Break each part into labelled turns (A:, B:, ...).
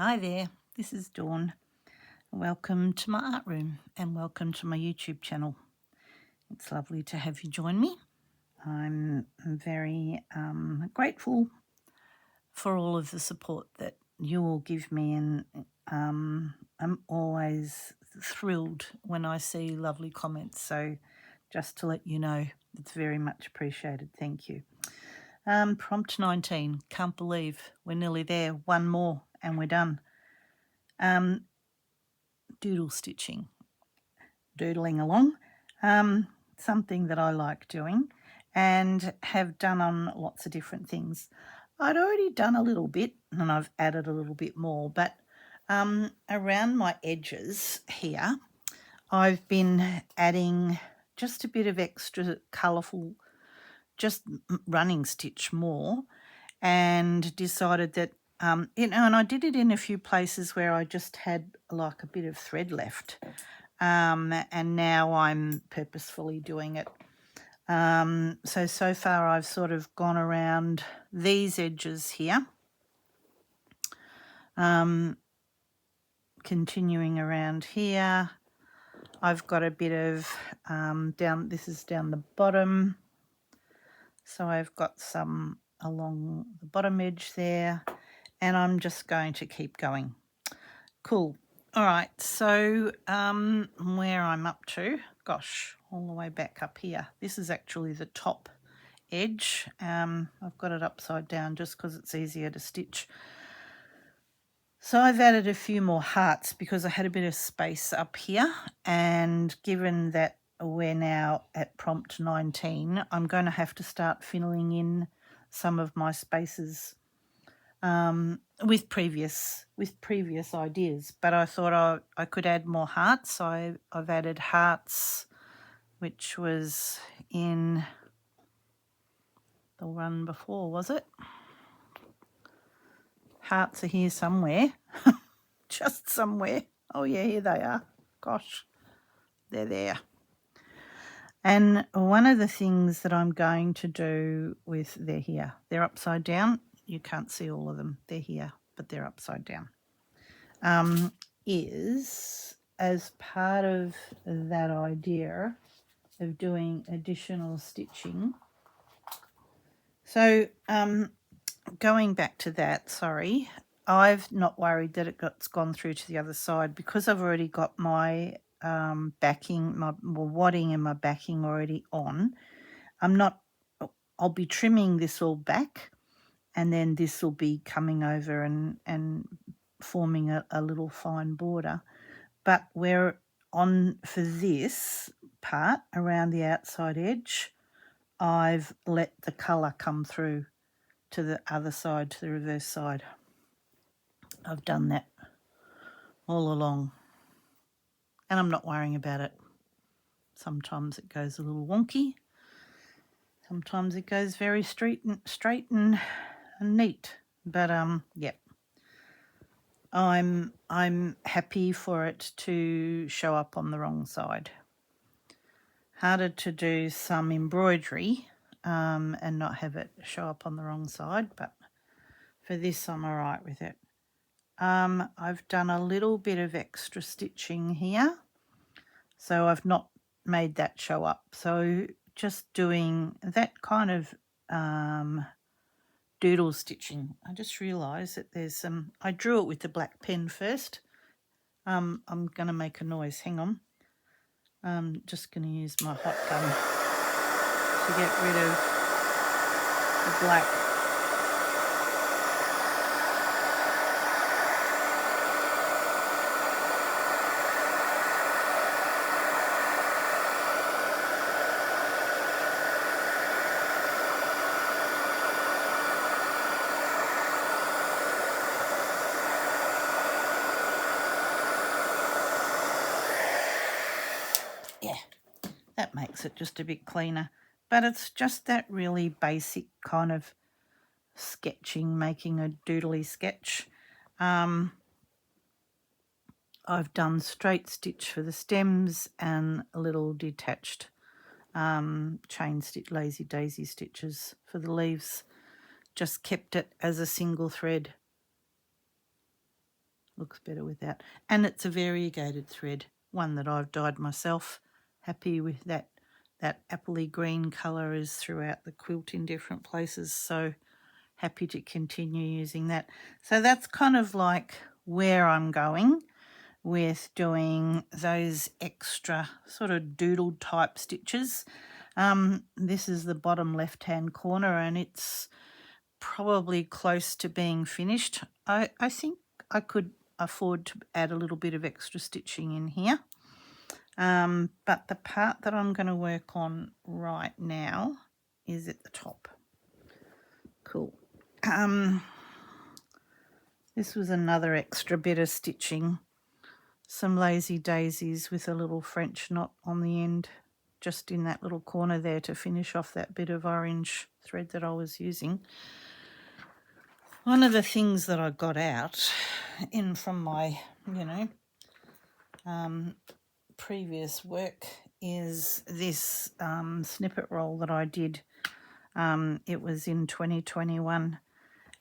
A: Hi there, this is Dawn. Welcome to my art room and welcome to my YouTube channel. It's lovely to have you join me. I'm very grateful for all of the support that you all give me, and I'm always thrilled when I see lovely comments. So just to let you know, it's very much appreciated. Thank you. Prompt 19. Can't believe we're nearly there. One more and we're done. Doodle stitching, doodling along, something that I like doing and have done on lots of different things. I'd already done a little bit and I've added a little bit more, but around my edges here, I've been adding just a bit of extra colourful, just running stitch more, and decided that and I did it in a few places where I just had like a bit of thread left, and now I'm purposefully doing it. So far I've sort of gone around these edges here, continuing around here. I've got a bit of down, this is down the bottom, so I've got some along the bottom edge there, and I'm just going to keep going. Cool. All right, so where I'm up to, gosh, all the way back up here. This is actually the top edge. I've got it upside down just because it's easier to stitch. So I've added a few more hearts because I had a bit of space up here, and given that we're now at prompt 19, I'm going to have to start filling in some of my spaces with previous ideas, but I thought I could add more hearts. I've added hearts, which was in the one before, was it? Hearts are here somewhere. Just somewhere. Oh yeah, here they are. Gosh, they're there. And one of the things that I'm going to do with, they're here, they're upside down. You can't see all of them. They're here, but they're upside down. Is as part of that idea of doing additional stitching. So going back to that, sorry, I've not worried that it's gone through to the other side because I've already got my backing, my wadding and my backing already on. I'll be trimming this all back, and then this will be coming over and forming a little fine border. But we're on, for this part around the outside edge, I've let the colour come through to the other side, to the reverse side. I've done that all along, and I'm not worrying about it. Sometimes it goes a little wonky, sometimes it goes very straight and neat, but yeah, I'm happy for it to show up on the wrong side. Harder to do some embroidery and not have it show up on the wrong side, but for this I'm all right with it. I've done a little bit of extra stitching here, so I've not made that show up. So just doing that kind of doodle stitching. I just realised that there's some, I drew it with the black pen first. I'm going to make a noise, hang on. I'm just going to use my hot gun to get rid of the black. Yeah, that makes it just a bit cleaner. But it's just that really basic kind of sketching, making a doodly sketch. I've done straight stitch for the stems and a little detached chain stitch, lazy daisy stitches for the leaves. Just kept it as a single thread. Looks better without. And it's a variegated thread, one that I've dyed myself. Happy with that. That appley green colour is throughout the quilt in different places, so happy to continue using that. So that's kind of like where I'm going with doing those extra sort of doodle type stitches. This is the bottom left hand corner and it's probably close to being finished. I think I could afford to add a little bit of extra stitching in here. But the part that I'm going to work on right now is at the top. Cool. This was another extra bit of stitching. Some lazy daisies with a little French knot on the end, just in that little corner there to finish off that bit of orange thread that I was using. One of the things that I got out in from my, previous work is this snippet roll that I did. It was in 2021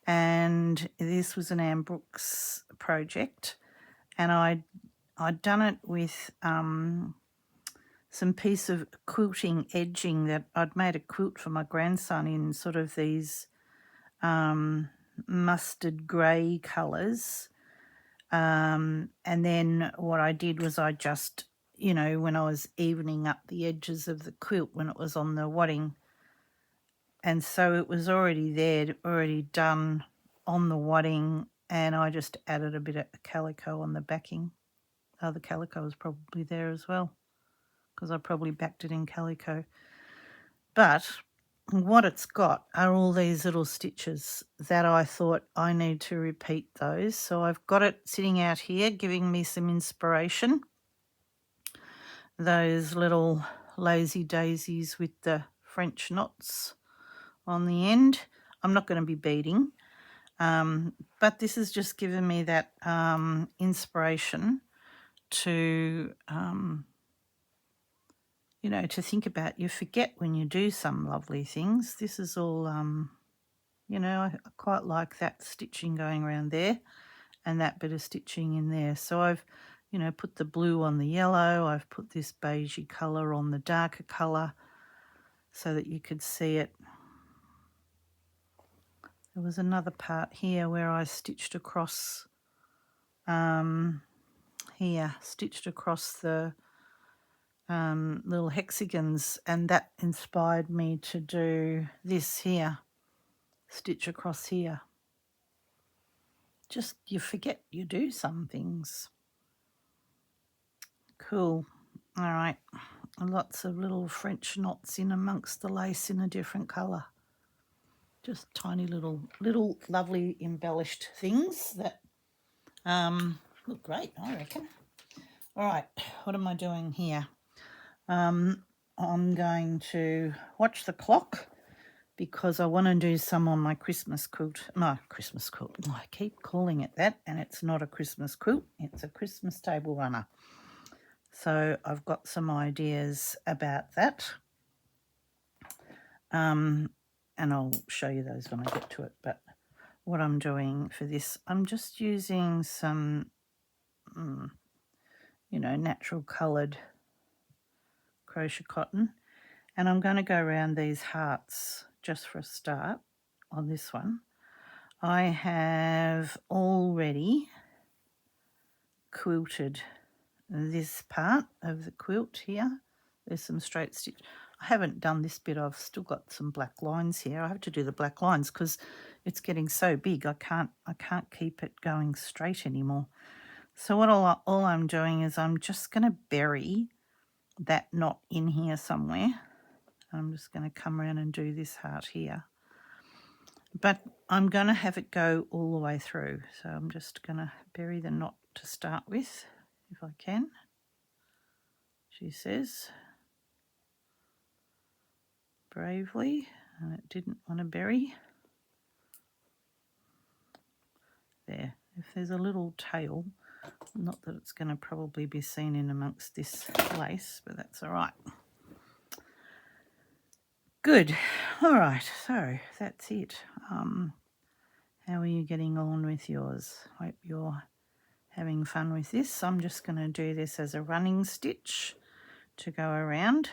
A: and this was an Anne Brooks project, and I'd done it with some piece of quilting edging that I'd made a quilt for my grandson in sort of these mustard grey colours. And then what I did was I just, when I was evening up the edges of the quilt when it was on the wadding, and so it was already there, already done on the wadding, and I just added a bit of calico on the backing. Oh, the calico was probably there as well because I probably backed it in calico. But what it's got are all these little stitches that I thought I need to repeat those. So I've got it sitting out here giving me some inspiration. Those little lazy daisies with the French knots on the end. I'm not going to be beading, but this has just given me that inspiration to to think about. You forget when you do some lovely things. This is all, I quite like that stitching going around there and that bit of stitching in there. So I've, put the blue on the yellow. I've put this beigey colour on the darker colour so that you could see it. There was another part here where I stitched across stitched across the little hexagons, and that inspired me to do this here, stitch across here. Just, you forget you do some things. Cool. All right, lots of little French knots in amongst the lace in a different colour. Just tiny little lovely embellished things that look great, I reckon. All right, what am I doing here? I'm going to watch the clock because I want to do some on my Christmas quilt. My Christmas quilt. I keep calling it that, and it's not a Christmas quilt. It's a Christmas table runner. So I've got some ideas about that. And I'll show you those when I get to it. But what I'm doing for this, I'm just using some, natural coloured crochet cotton. And I'm going to go around these hearts just for a start on this one. I have already quilted this part of the quilt here. There's some straight stitch. I haven't done this bit. I've still got some black lines here. I have to do the black lines because it's getting so big. I can't keep it going straight anymore. So what all I'm doing is I'm just going to bury that knot in here somewhere. I'm just going to come around and do this heart here. But I'm going to have it go all the way through. So I'm just going to bury the knot to start with, if I can. She says bravely, and it didn't want to bury. There. If there's a little tail, not that it's going to probably be seen in amongst this lace, but that's all right. Good. All right, so that's it. How are you getting on with yours? Hope you're having fun with this. I'm just going to do this as a running stitch to go around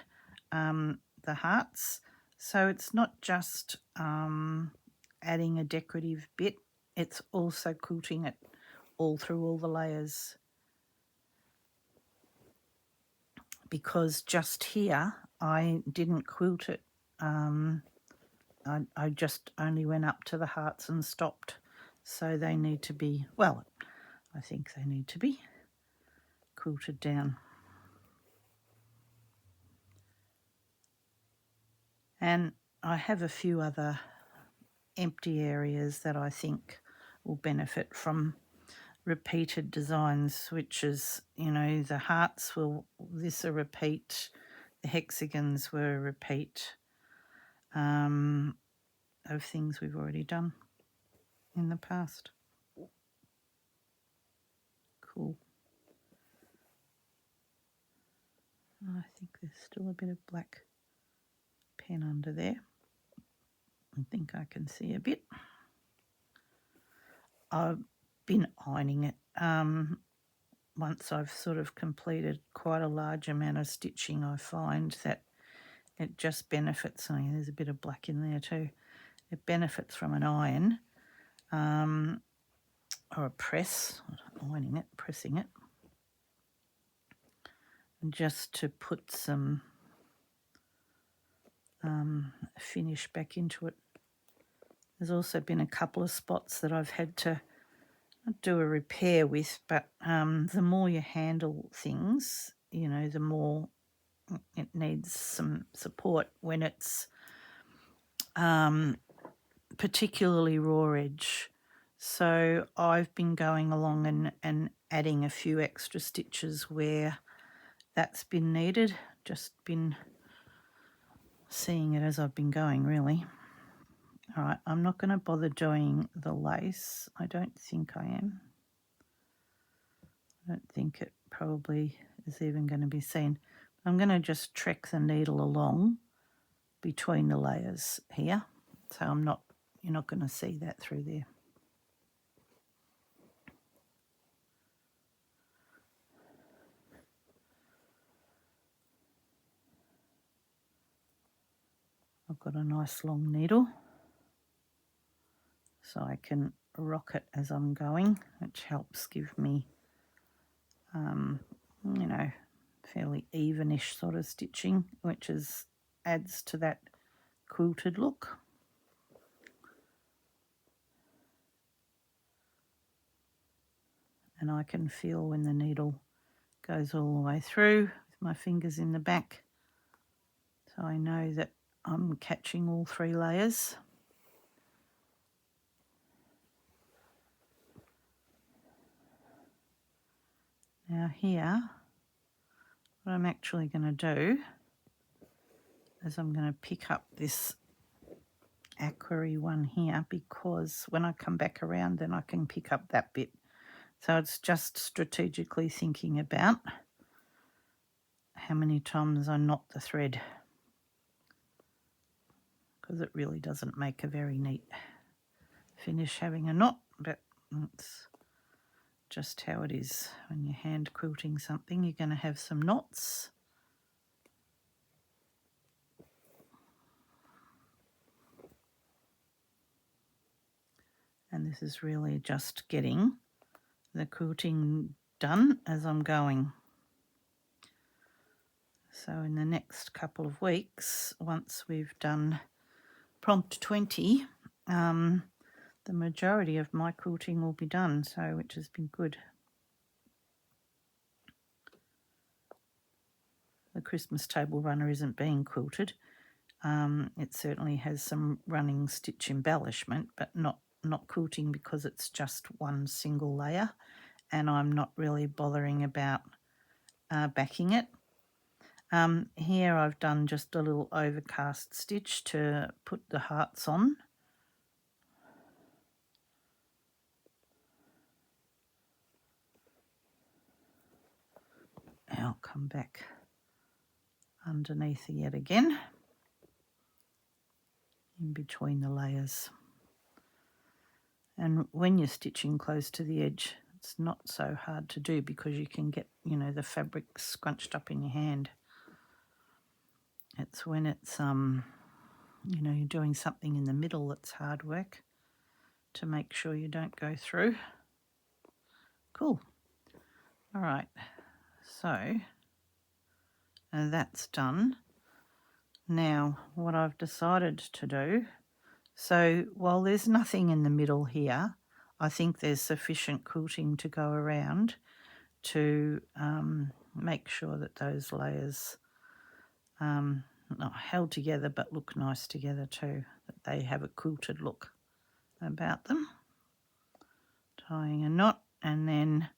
A: the hearts. So it's not just adding a decorative bit, it's also quilting it all through all the layers. Because just here I didn't quilt it. I just only went up to the hearts and stopped. So they need to be, well, I think they need to be quilted down. And I have a few other empty areas that I think will benefit from repeated designs, which is, you know, the hearts will, this a repeat, the hexagons were a repeat of things we've already done in the past. Cool. I think there's still a bit of black pen under there. I think I can see a bit. I've been ironing it. Once I've sort of completed quite a large amount of stitching, I find that it just benefits. Oh, there's a bit of black in there too. It benefits from an iron or a press, not ironing it, pressing it, and just to put some finish back into it. There's also been a couple of spots that I've had to do a repair with, but the more you handle things, you know, the more it needs some support when it's particularly raw edge. So I've been going along and adding a few extra stitches where that's been needed, just been seeing it as I've been going, really. All right, I'm not going to bother doing the lace. I don't think I am. I don't think it probably is even going to be seen. I'm going to just trek the needle along between the layers here. So you're not going to see that through there. I've got a nice long needle, so I can rock it as I'm going, which helps give me, you know, fairly evenish sort of stitching, which adds to that quilted look. And I can feel when the needle goes all the way through with my fingers in the back. So I know that I'm catching all three layers. Now here, what I'm actually going to do is I'm going to pick up this aquary one here, because when I come back around then I can pick up that bit. So it's just strategically thinking about how many times I knot the thread, because it really doesn't make a very neat finish having a knot, but it's just how it is. When you're hand quilting something, you're going to have some knots. And this is really just getting the quilting done as I'm going. So in the next couple of weeks, once we've done prompt 20, the majority of my quilting will be done, so which has been good. The Christmas table runner isn't being quilted. It certainly has some running stitch embellishment, but not quilting, because it's just one single layer, and I'm not really bothering about backing it. Here I've done just a little overcast stitch to put the hearts on. I'll come back underneath yet again, in between the layers. And when you're stitching close to the edge, it's not so hard to do because you can get, you know, the fabric scrunched up in your hand. It's when it's, you know, you're doing something in the middle that's hard work to make sure you don't go through. Cool. All right, so that's done. Now, what I've decided to do, so while there's nothing in the middle here, I think there's sufficient quilting to go around to make sure that those layers not held together but look nice together too, that they have a quilted look about them. Tying a knot and then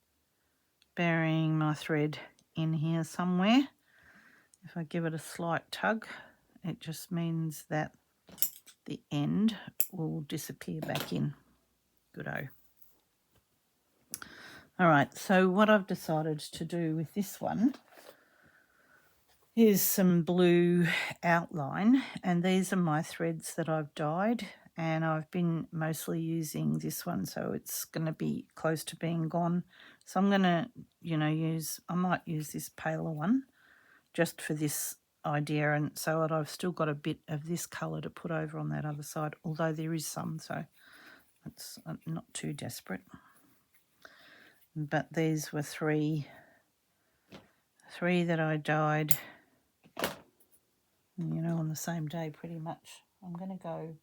A: burying my thread in here somewhere. If I give it a slight tug, it just means that the end will disappear back in. Good-o. All right, so what I've decided to do with this one is some blue outline, and these are my threads that I've dyed, and I've been mostly using this one, so it's going to be close to being gone. So I'm going to, you know, I might use this paler one just for this idea, and so that I've still got a bit of this colour to put over on that other side, although there is some, so it's not too desperate. But these were three that I dyed, you know, on the same day pretty much. I'm going to go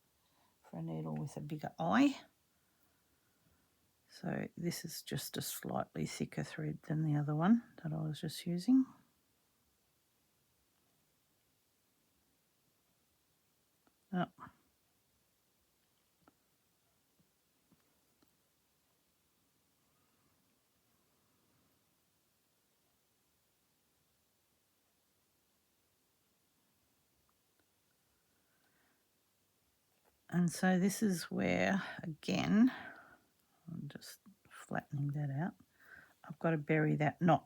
A: for a needle with a bigger eye. So this is just a slightly thicker thread than the other one that I was just using. Oh. And so this is where, again, I'm just flattening that out, I've got to bury that knot.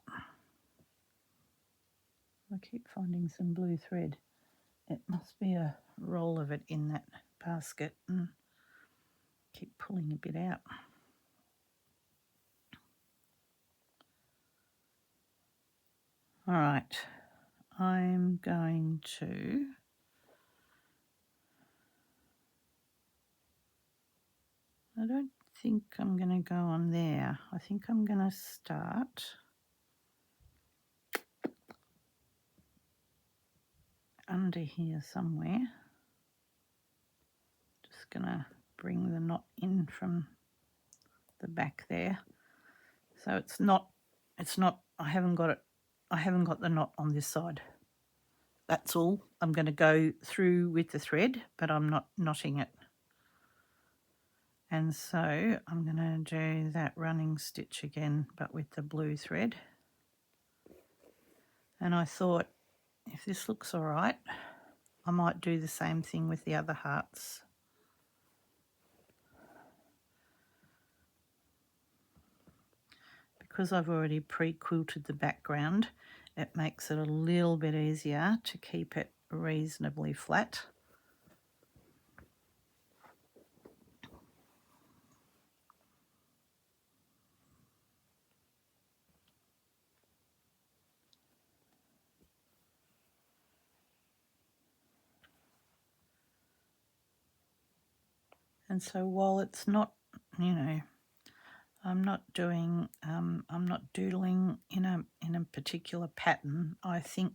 A: I keep finding some blue thread. It must be a roll of it in that basket, and keep pulling a bit out. All right, I'm going to I don't think I'm going to go on there. I think I'm going to start under here somewhere. Just going to bring the knot in from the back there. So it's not, I haven't got the knot on this side. That's all. I'm going to go through with the thread, but I'm not knotting it. And so I'm going to do that running stitch again, but with the blue thread. And I thought, if this looks all right, I might do the same thing with the other hearts. Because I've already pre-quilted the background, it makes it a little bit easier to keep it reasonably flat. And so while it's not, you know, I'm not doing, I'm not doodling in a particular pattern. I think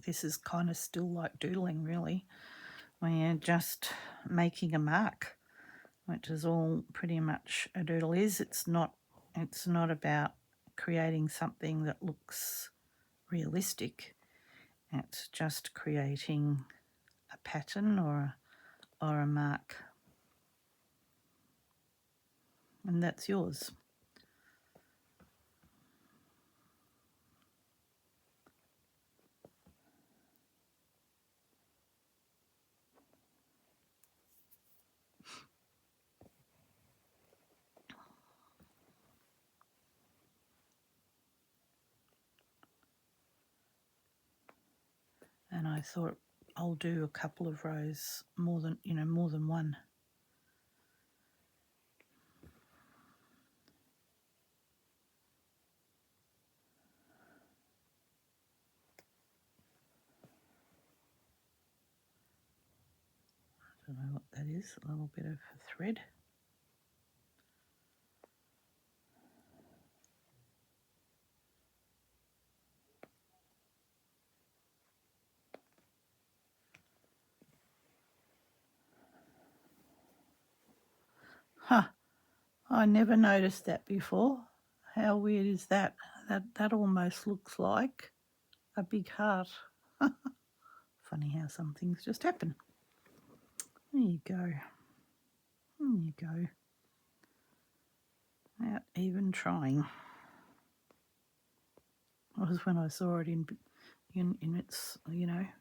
A: this is kind of still like doodling, really, when you're just making a mark, which is all pretty much a doodle is. It's not about creating something that looks realistic. It's just creating a pattern or a mark, and that's yours. And I thought I'll do a couple of rows, more than one. that is, a little bit of thread. Huh, I never noticed that before. How weird is that? That almost looks like a big heart. Funny how some things just happen. There you go. There you go. Without even trying. It was when I saw it in its,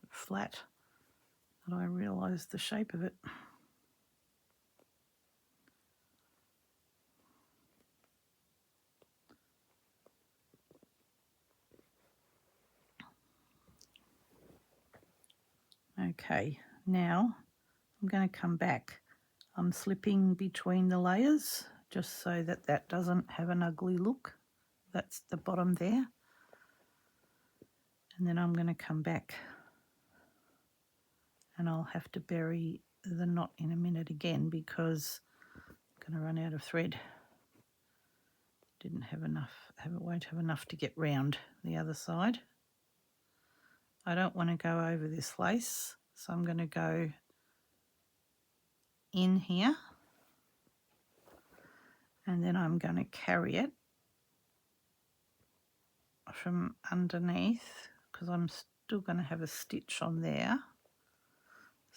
A: flat, that I realised the shape of it. Okay, now I'm going to come back. I'm slipping between the layers just so that that doesn't have an ugly look. That's the bottom there. And then I'm going to come back and I'll have to bury the knot in a minute again because I'm going to run out of thread. Didn't have enough, won't have enough to get round the other side. I don't want to go over this lace, so I'm going to go in here and then I'm going to carry it from underneath because I'm still going to have a stitch on there.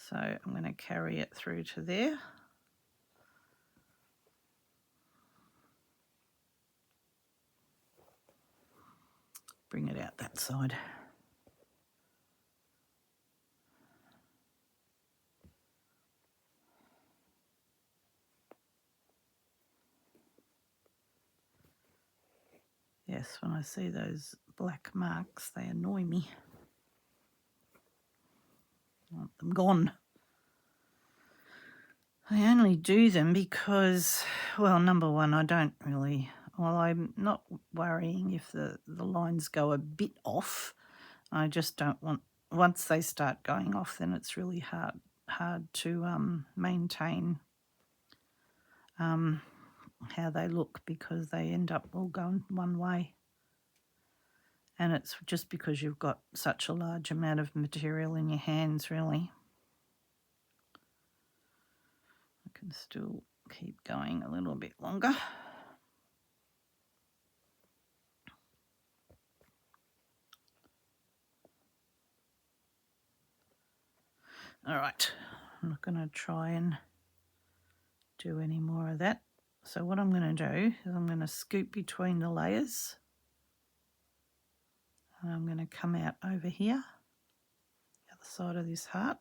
A: So I'm going to carry it through to there. Bring it out that side. Yes, when I see those black marks, they annoy me. I want them gone. I only do them because, well, number one, I don't really, well, I'm not worrying if the lines go a bit off. I just don't want, once they start going off, then it's really hard to maintain how they look because they end up all going one way. And it's just because you've got such a large amount of material in your hands, really. I can still keep going a little bit longer. All right, I'm not going to try and do any more of that. So what I'm going to do is I'm going to scoop between the layers and I'm going to come out over here, the other side of this heart.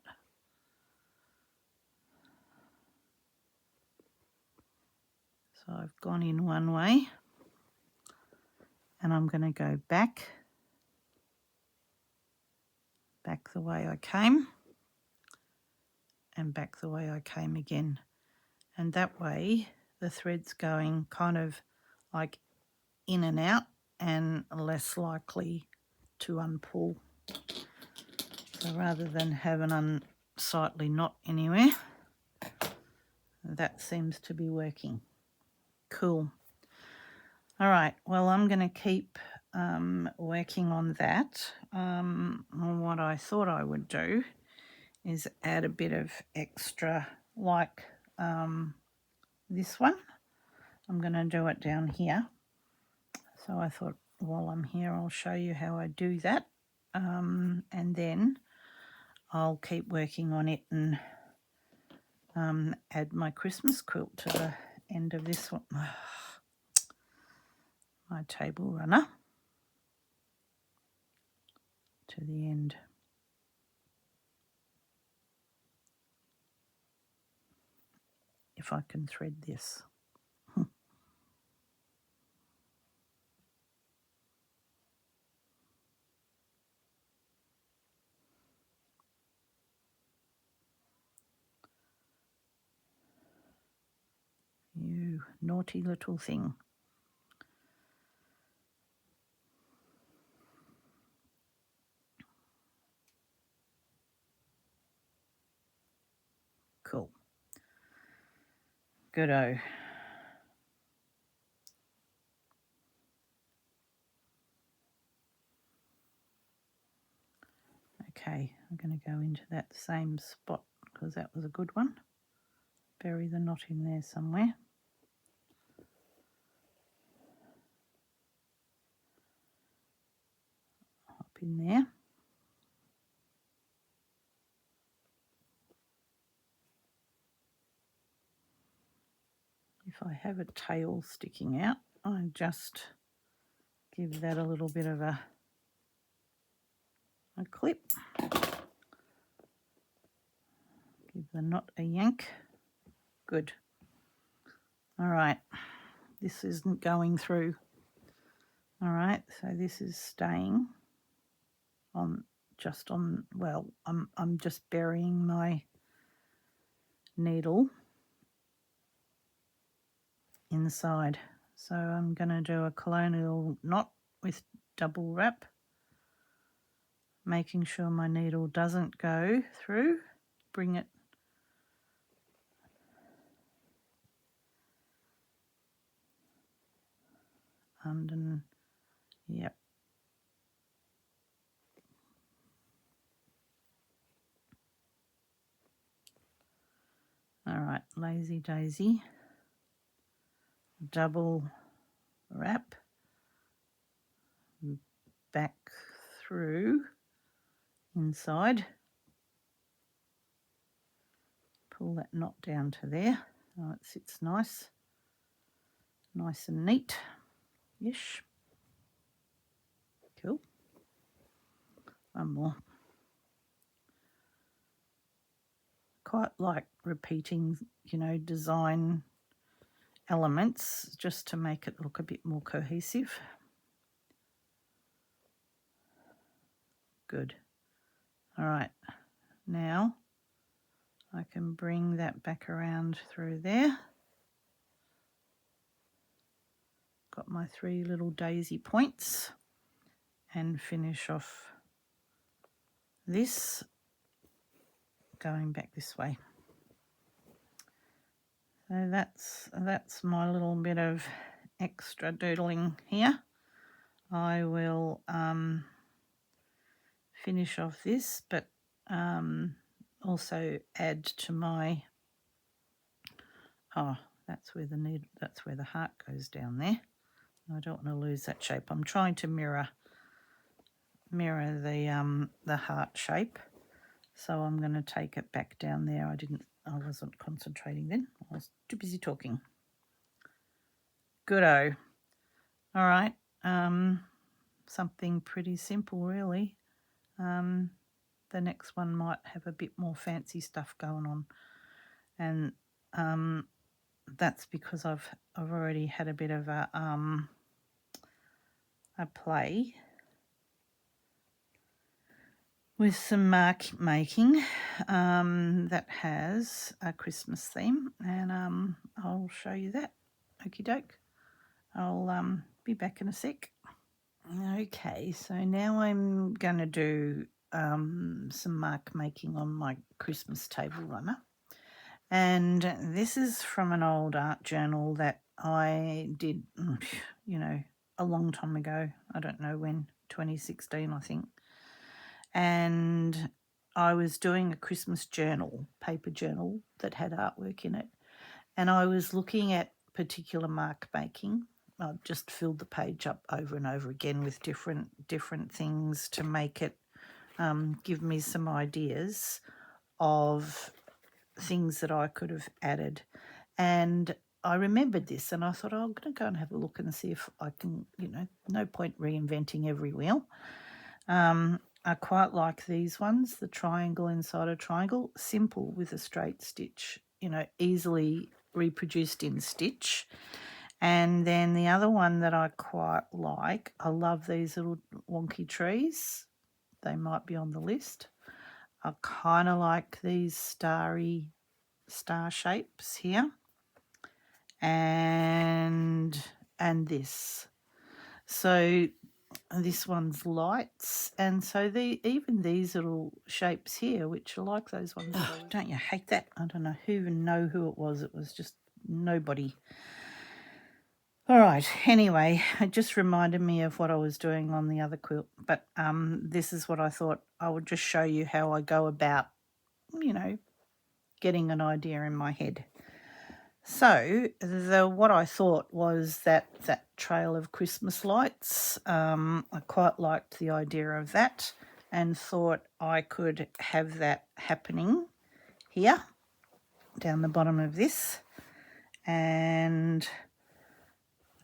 A: So I've gone in one way and I'm going to go back the way I came and back the way I came again. And that way the thread's going kind of like in and out and less likely to unpull. So rather than have an unsightly knot anywhere, that seems to be working. Cool. All right, well, I'm going to keep working on that. What I thought I would do is add a bit of extra like this one. I'm going to do it down here. So I thought while I'm here, I'll show you how I do that. And then I'll keep working on it and add my Christmas quilt to the end of this one. My table runner to the end. If I can thread this. You naughty little thing. Cool. Goodo. Okay, I'm going to go into that same spot because that was a good one. Bury the knot in there somewhere. Hop in there. If I have a tail sticking out, I just give that a little bit of a clip. Give the knot a yank. Good. All right, this isn't going through. All right, so this is staying on, just on, well, I'm just burying my needle inside. So I'm going to do a colonial knot with double wrap, making sure my needle doesn't go through. Bring it under, yep. All right, lazy daisy, double wrap, back through inside, pull that knot down to there. Oh, it sits nice and neat-ish. Cool. One more. Quite like repeating, you know, design elements just to make it look a bit more cohesive. Good. All right, now I can bring that back around through there. Got my 3 little daisy points and finish off this going back this way. So that's my little bit of extra doodling here. I will finish off this, but also add to my, oh, that's where the heart goes down there. I don't want to lose that shape. I'm trying to mirror the heart shape, so I'm going to take it back down there. I wasn't concentrating then. I was too busy talking. Goodo. All right, something pretty simple really. The next one might have a bit more fancy stuff going on, and that's because I've already had a bit of a play with some mark making that has a Christmas theme, and I'll show you that. Okie doke. I'll be back in a sec. Okay, so now I'm going to do some mark making on my Christmas table runner. And this is from an old art journal that I did, you know, a long time ago. I don't know when, 2016, I think. And I was doing a Christmas journal, paper journal that had artwork in it. And I was looking at particular mark making. I just filled the page up over and over again with different things to make it give me some ideas of things that I could have added. And I remembered this and I thought, oh, I'm going to go and have a look and see if I can, you know, no point reinventing every wheel. I quite like these ones, the triangle inside a triangle, simple with a straight stitch, you know, easily reproduced in stitch. And then the other one that I quite like, I love these little wonky trees. They might be on the list. I kind of like these star shapes here, and this. So this one's lights, and so even these little shapes here, which are like those ones. Don't you hate that? I don't know who it was. It was just nobody. All right, anyway, it just reminded me of what I was doing on the other quilt, but this is what I thought I would just show you how I go about, you know, getting an idea in my head. So what I thought was that trail of Christmas lights, I quite liked the idea of that and thought I could have that happening here down the bottom of this, and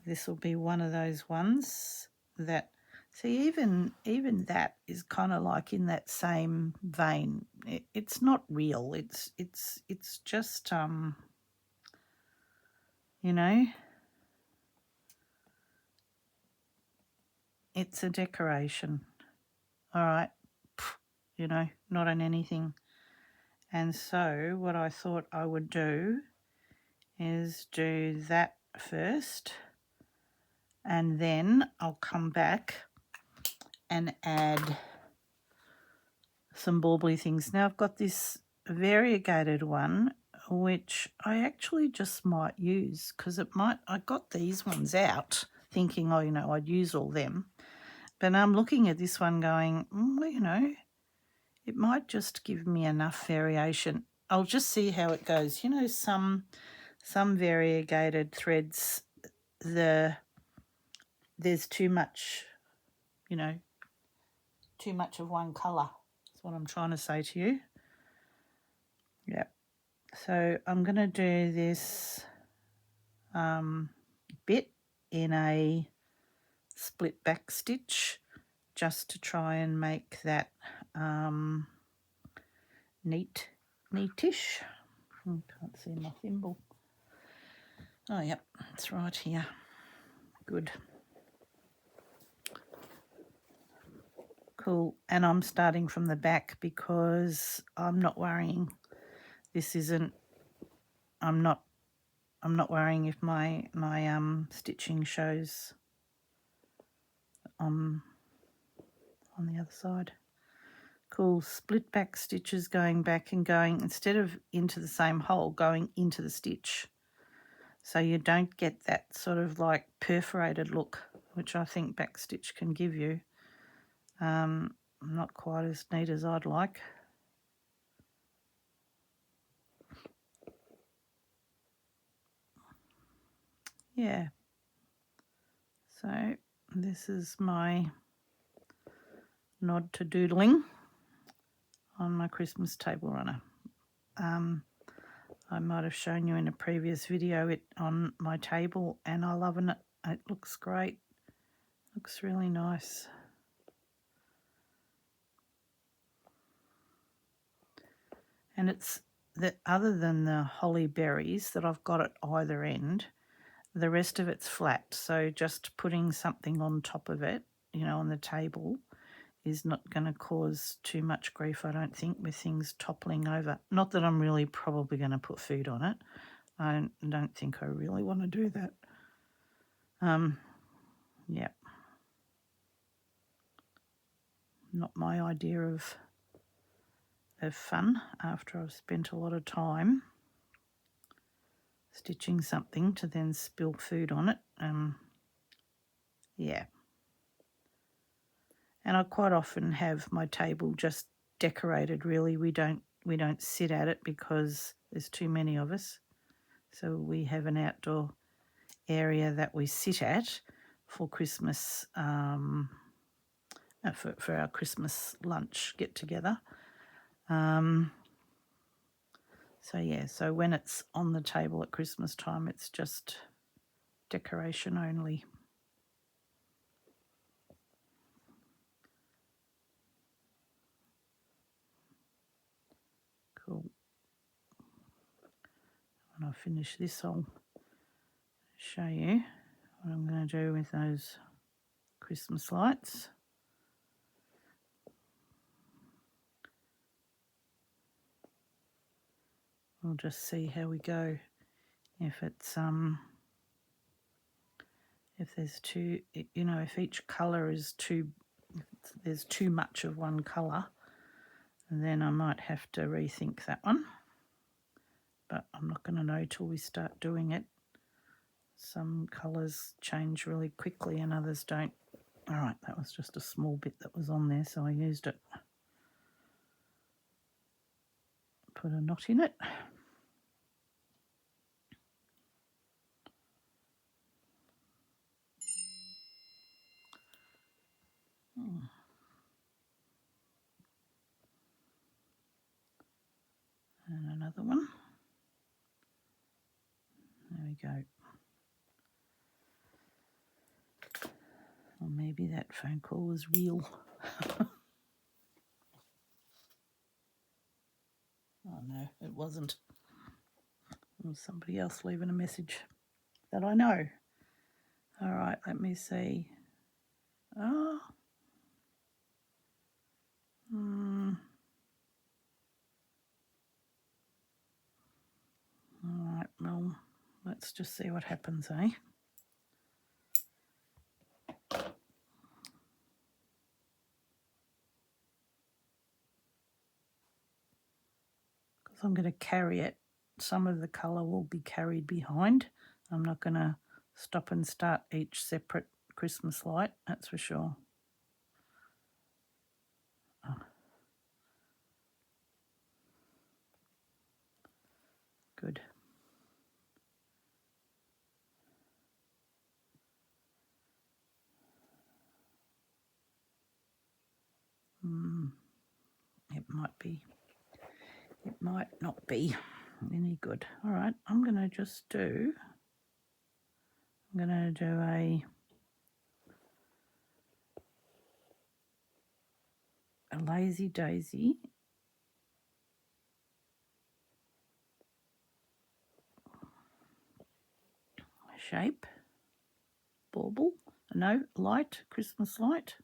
A: this will be one of those ones that, see, even that is kind of like in that same vein. It's not real. It's just you know, it's a decoration. All right, you know, not on anything. And so what I thought I would do is do that first, and then I'll come back and add some bauble things. Now I've got this variegated one which I actually just might use because it might, I got these ones out thinking, oh, you know, I'd use all them, but I'm looking at this one going, well, you know, it might just give me enough variation. I'll just see how it goes. You know, some variegated threads, there's too much, you know, too much of one colour. That's what I'm trying to say to you. Yeah. So I'm going to do this bit in a split back stitch just to try and make that neatish. Can't see my thimble. Oh, yep, it's right here. Good. Cool. And I'm starting from the back because I'm not worrying. This isn't, I'm not worrying if my stitching shows on the other side. Cool. Split back stitches going back and going, instead of into the same hole, going into the stitch. So you don't get that sort of like perforated look, which I think back stitch can give you. Not quite as neat as I'd like. Yeah. So this is my nod to doodling on my Christmas table runner. I might have shown you in a previous video it on my table, and I love it. It looks great. Looks really nice. And it's that, other than the holly berries that I've got at either end, the rest of it's flat. So just putting something on top of it, you know, on the table, is not going to cause too much grief, I don't think, with things toppling over. Not that I'm really probably going to put food on it. I don't think I really want to do that. Yeah. Not my idea of fun after I've spent a lot of time stitching something to then spill food on it. Yeah. And I quite often have my table just decorated, really. We don't sit at it because there's too many of us. So we have an outdoor area that we sit at for Christmas, for our Christmas lunch get together. So yeah, so when it's on the table at Christmas time, it's just decoration only. Cool. When I finish this, I'll show you what I'm going to do with those Christmas lights. We'll just see how we go. If it's if there's too, you know, if each colour is too, if there's too much of one colour, then I might have to rethink that one. but I'm not going to know till we start doing it. Some colours change really quickly and others don't. All right, that was just a small bit that was on there, so I used it. Put a knot in it. And another one. There we go. Or maybe that phone call was real. Oh no, it wasn't. It was somebody else leaving a message that I know. All right, let me see. Oh. All right, well, let's just see what happens, eh? Because I'm going to carry it. Some of the colour will be carried behind. I'm not going to stop and start each separate Christmas light, that's for sure. Oh. Good. It might be. It might not be any good. All right, I'm going to just do. I'm going to do a lazy daisy shape, bauble, no, light, Christmas light.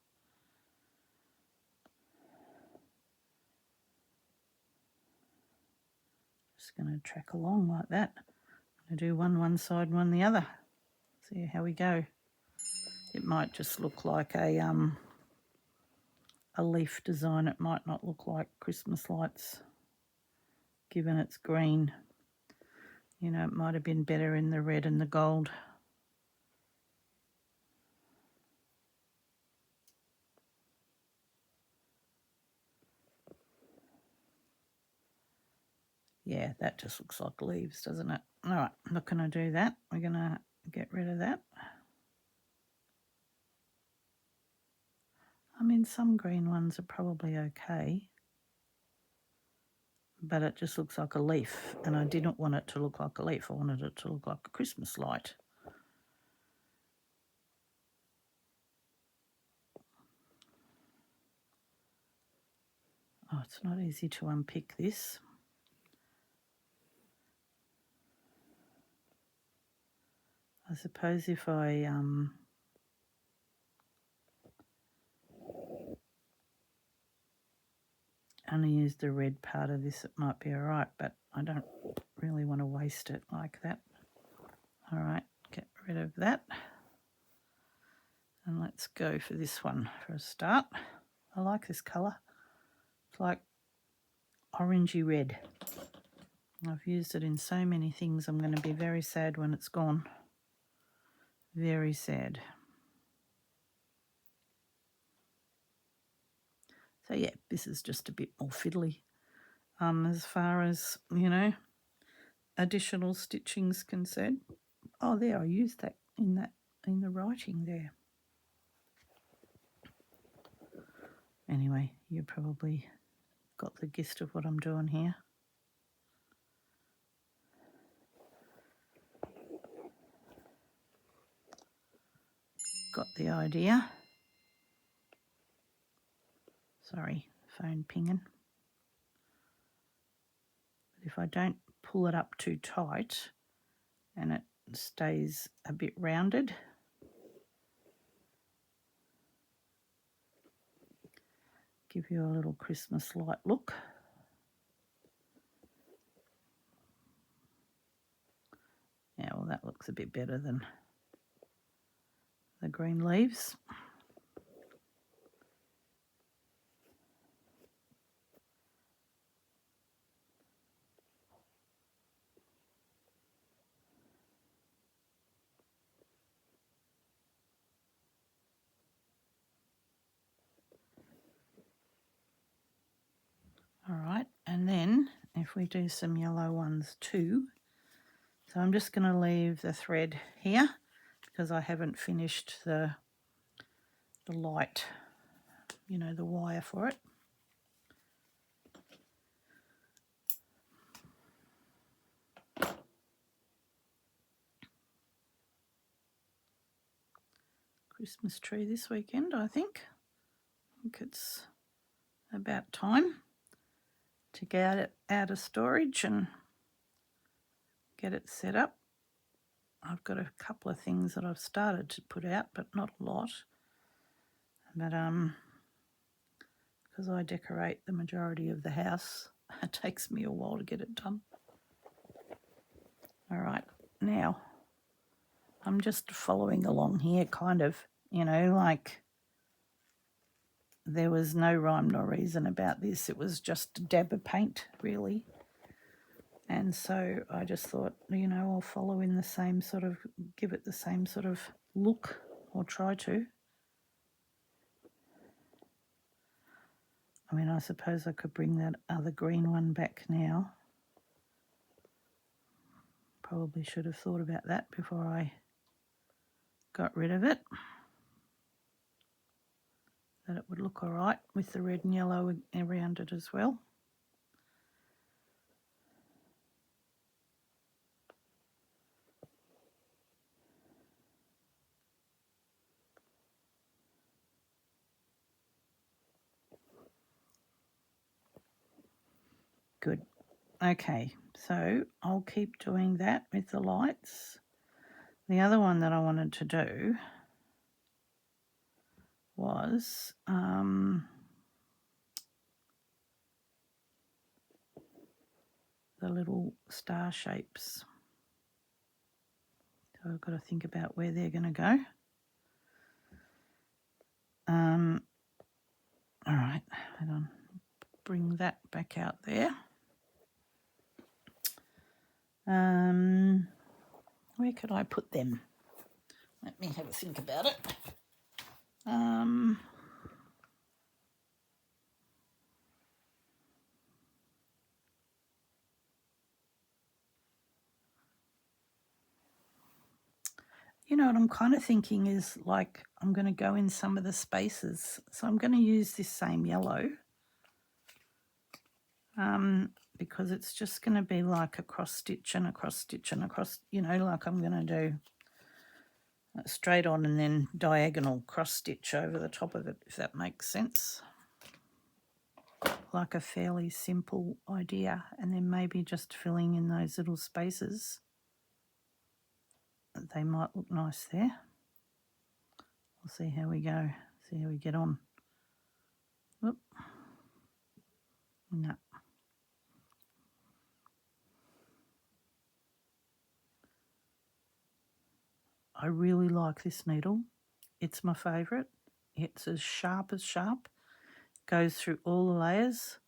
A: Just going to track along like that. I'm going to do one side, one the other. See how we go. It might just look like a leaf design. It might not look like Christmas lights, given it's green. You know, it might have been better in the red and the gold. Yeah, that just looks like leaves, doesn't it? All right, I'm not going to do that. We're going to get rid of that. I mean, some green ones are probably okay, but it just looks like a leaf, and I didn't want it to look like a leaf. I wanted it to look like a Christmas light. Oh, it's not easy to unpick this. I suppose if I only use the red part of this, it might be all right, but I don't really want to waste it like that. All right, get rid of that. And let's go for this one for a start. I like this colour. It's like orangey red. I've used it in so many things. I'm going to be very sad when it's gone. Very sad. So yeah, this is just a bit more fiddly. As far as, you know, additional stitching's concerned. Oh, there, I used that in the writing there. Anyway, you probably got the gist of what I'm doing here. Got the idea. Sorry, phone pinging. But if I don't pull it up too tight and it stays a bit rounded, give you a little Christmas light look. Yeah, well, that looks a bit better than the green leaves. then if we do some yellow ones too, so I'm just going to leave the thread here because I haven't finished the light, you know, the wire for it. Christmas tree this weekend, I think. It's about time to get it out of storage and get it set up. I've got a couple of things that I've started to put out, but not a lot. But because I decorate the majority of the house, it takes me a while to get it done. All right, now I'm just following along here, kind of, you know, like there was no rhyme nor reason about this. It was just a dab of paint, really. And so I just thought, you know, I'll follow in the same sort of, give it the same sort of look, or try to. I mean, I suppose I could bring that other green one back now. Probably should have thought about that before I got rid of it. That it would look all right with the red and yellow around it as well. Good. Okay, so I'll keep doing that with the lights. The other one that I wanted to do was the little star shapes. So I've got to think about where they're going to go. All right, hold on. Bring that back out there. Where could I put them? Let me have a think about it. You know what I'm kind of thinking is, like, I'm going to go in some of the spaces. So I'm going to use this same yellow because it's just going to be like a cross stitch and a cross stitch and a cross, you know, like I'm going to do straight on and then diagonal cross stitch over the top of it, if that makes sense. Like a fairly simple idea, and then maybe just filling in those little spaces. They might look nice there. We'll see how we go, see how we get on. Whoop. No. I really like this needle. It's my favourite. It's as sharp, goes through all the layers,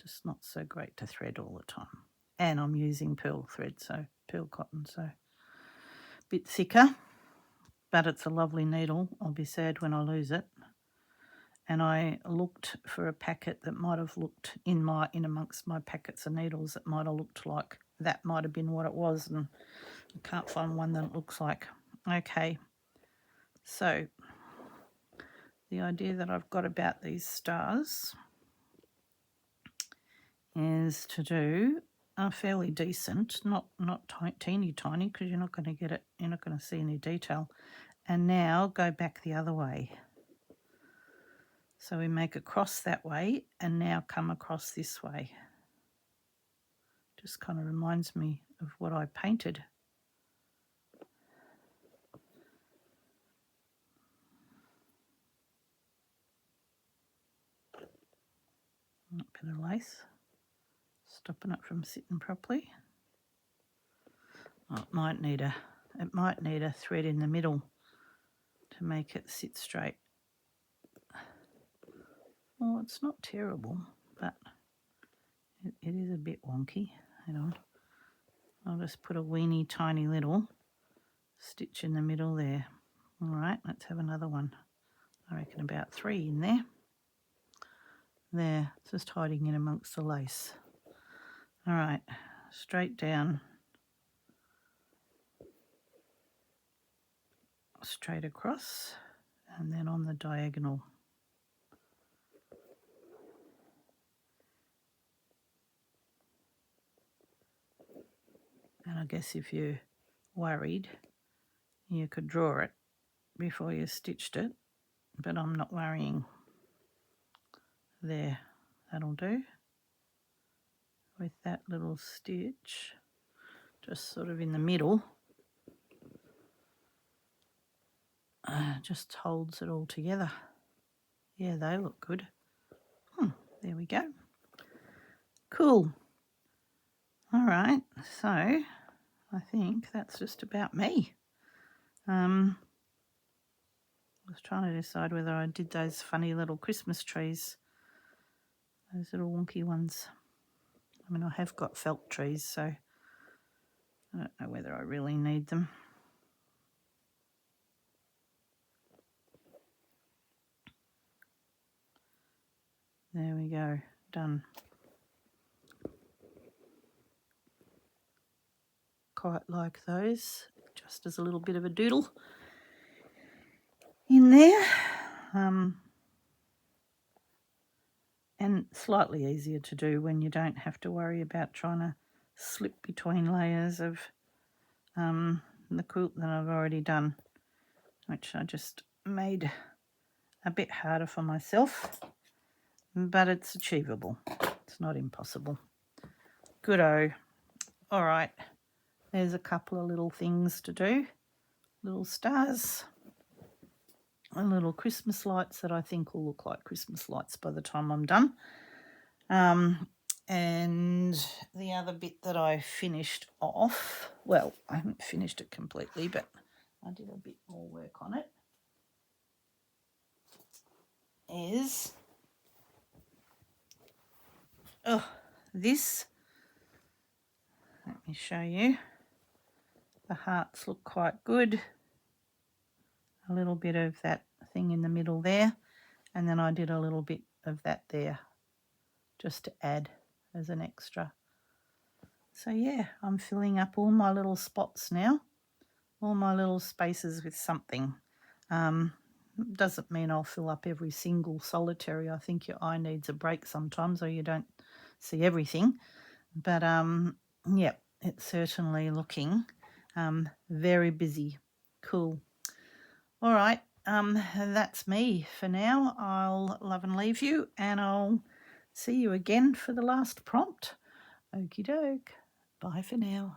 A: just not so great to thread all the time. And I'm using pearl thread, so pearl cotton, so a bit thicker, but it's a lovely needle. I'll be sad when I lose it. And I looked for a packet that might have looked in amongst my packets of needles that might have looked like that might have been what it was, and I can't find one that it looks like. Okay, so the idea that I've got about these stars is to do a fairly decent, not teeny tiny, because you're not going to get it, you're not going to see any detail. And now go back the other way. So we make a cross that way and now come across this way. Just kind of reminds me of what I painted. A bit of lace, stopping it from sitting properly. Oh, it might need a thread in the middle to make it sit straight. Well, it's not terrible, but it is a bit wonky. Hang on. I'll just put a weeny tiny little stitch in the middle there. All right, let's have another one. I reckon about 3 in there. There, just hiding in amongst the lace. All right, straight down, straight across, and then on the diagonal. And I guess if you're worried, you could draw it before you stitched it, but I'm not worrying. There, that'll do. With that little stitch, just sort of in the middle, just holds it all together. Yeah, they look good. There we go. Cool. All right, so I think that's just about me. I was trying to decide whether I did those funny little Christmas trees, those little wonky ones. I mean, I have got felt trees, so I don't know whether I really need them. There we go, done. Quite like those, just as a little bit of a doodle in there. And slightly easier to do when you don't have to worry about trying to slip between layers of the quilt that I've already done, which I just made a bit harder for myself, but it's achievable. It's not impossible. Good-o. All right, there's a couple of little things to do, little stars and little Christmas lights that I think will look like Christmas lights by the time I'm done. And the other bit that I finished off, well, I haven't finished it completely, but I did a bit more work on it, is this. Let me show you. The hearts look quite good. A little bit of that thing in the middle there, and then I did a little bit of that there just to add as an extra. So yeah, I'm filling up all my little spots now, all my little spaces with something. Doesn't mean I'll fill up every single solitary. I think your eye needs a break sometimes, or you don't see everything. But yeah, it's certainly looking very busy. Cool. All right, that's me for now. I'll love and leave you, and I'll see you again for the last prompt. Okie doke. Bye for now.